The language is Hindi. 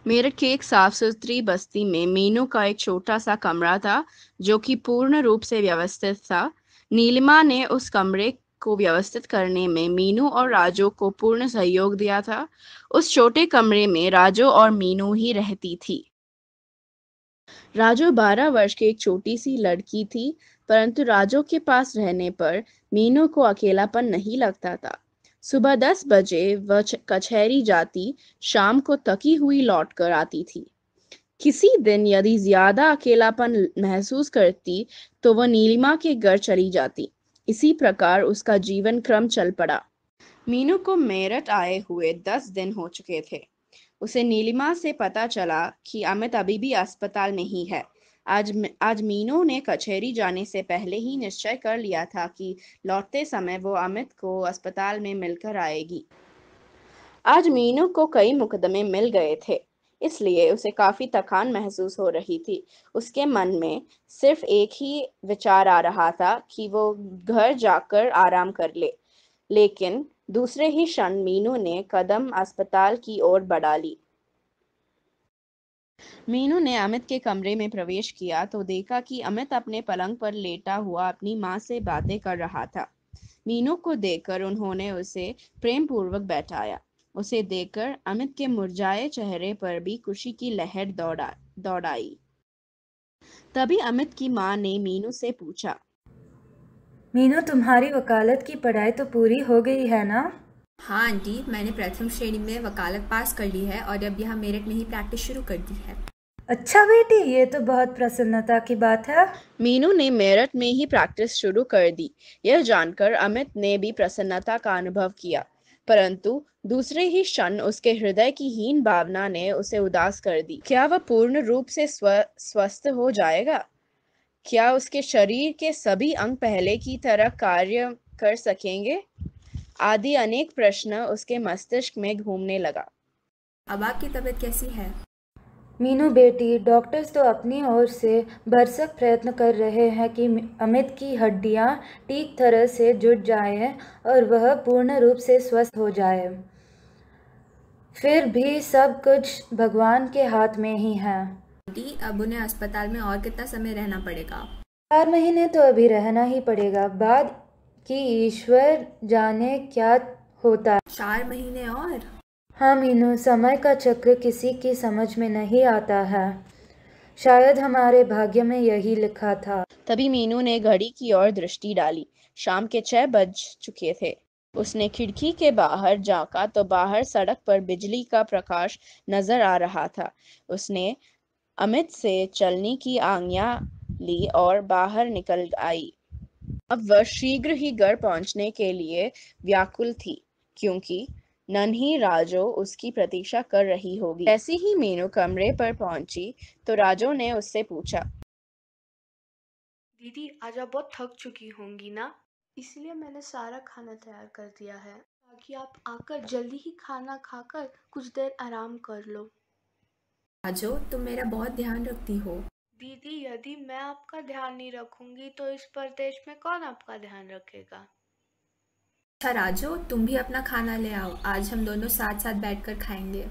मेरठ की एक साफ सुथरी बस्ती में मीनू का एक छोटा सा कमरा था जो कि पूर्ण रूप से व्यवस्थित था। नीलिमा ने उस कमरे को व्यवस्थित करने में मीनू और राजू को पूर्ण सहयोग दिया था। उस छोटे कमरे में राजू और मीनू ही रहती थी। राजू 12 वर्ष की एक छोटी सी लड़की थी, परंतु राजू के पास रहने पर मीनू को अकेलापन नहीं लगता था। सुबह 10 बजे वह कचहरी जाती, शाम को थकी हुई लौट कर आती थी। किसी दिन यदि ज्यादा अकेलापन महसूस करती तो वह नीलिमा के घर चली जाती। इसी प्रकार उसका जीवन क्रम चल पड़ा। मीनू को मेरठ आए हुए 10 दिन हो चुके थे। उसे नीलिमा से पता चला कि अमित अभी भी अस्पताल में ही है। आज मीनू ने कचहरी जाने से पहले ही निश्चय कर लिया था कि लौटते समय वो अमित को अस्पताल में मिलकर आएगी। आज मीनू को कई मुकदमे मिल गए थे, इसलिए उसे काफी थकान महसूस हो रही थी। उसके मन में सिर्फ एक ही विचार आ रहा था कि वो घर जाकर आराम कर ले। लेकिन दूसरे ही क्षण मीनू ने कदम अस्पताल की ओर बढ़ा ली। मीनू ने अमित के कमरे में प्रवेश किया तो देखा कि अमित अपने पलंग पर लेटा हुआ अपनी माँ से बातें कर रहा था। मीनू को देखकर उन्होंने उसे प्रेम पूर्वक बैठाया। उसे देखकर अमित के मुरझाए चेहरे पर भी खुशी की लहर दौड़ाई। तभी अमित की माँ ने मीनू से पूछा, मीनू, तुम्हारी वकालत की पढ़ाई तो पूरी हो गई है ना? हाँ आंटी, मैंने प्रथम श्रेणी में वकालत पास कर ली है और अब यहाँ मेरठ में ही प्रैक्टिस शुरू कर दी है। अच्छा बेटी, ये तो बहुत प्रसन्नता की बात है। मीनू ने मेरठ में ही प्रैक्टिस शुरू कर दी। यह जानकर अमित ने भी प्रसन्नता का अनुभव किया, परंतु दूसरे ही क्षण उसके हृदय की हीन भावना ने उसे उदास कर दी। क्या वह पूर्ण रूप से स्वस्थ हो जाएगा? क्या उसके शरीर के सभी अंग पहले की तरह कार्य कर सकेंगे? आदि अनेक प्रश्न उसके मस्तिष्क में घूमने लगा। अब आपकी तबीयत कैसी है? मीनू बेटी, डॉक्टर्स तो अपनी ओर से भरसक प्रयत्न कर रहे हैं कि अमित की हड्डियां ठीक तरह से जुड़ जाएं और वह पूर्ण रूप से स्वस्थ हो जाए। फिर भी सब कुछ भगवान के हाथ में ही है। आंटी, अब उन्हें अस्पताल में और कितना समय रहना पड़ेगा? 4 महीने तो अभी रहना ही पड़ेगा, बाद की ईश्वर जाने क्या होता है। 4 महीने और? हाँ मीनू, समय का चक्र किसी की समझ में नहीं आता है। शायद हमारे भाग्य में यही लिखा था। तभी मीनू ने घड़ी की ओर दृष्टि डाली। शाम के 6 बज चुके थे। उसने खिड़की के बाहर झांका तो बाहर सड़क पर बिजली का प्रकाश नजर आ रहा था। उसने अमित से चलने की आज्ञा ली और बाहर निकल आई। अब वह शीघ्र ही घर पहुंचने के लिए व्याकुल थी, क्योंकि नन्ही राजो उसकी प्रतीक्षा कर रही होगी। जैसे ही मीनू कमरे पर पहुंची तो राजो ने उससे पूछा, दीदी, आज आप बहुत थक चुकी होंगी ना, इसलिए मैंने सारा खाना तैयार कर दिया है ताकि आप आकर जल्दी ही खाना खाकर कुछ देर आराम कर लो। राजो, तुम मेरा बहुत ध्यान रखती हो। दीदी, यदि मैं आपका ध्यान नहीं रखूंगी तो इस प्रदेश में कौन आपका ध्यान रखेगा? अच्छा राजो, तुम भी अपना खाना ले आओ, आज हम दोनों साथ साथ बैठकर खाएंगे।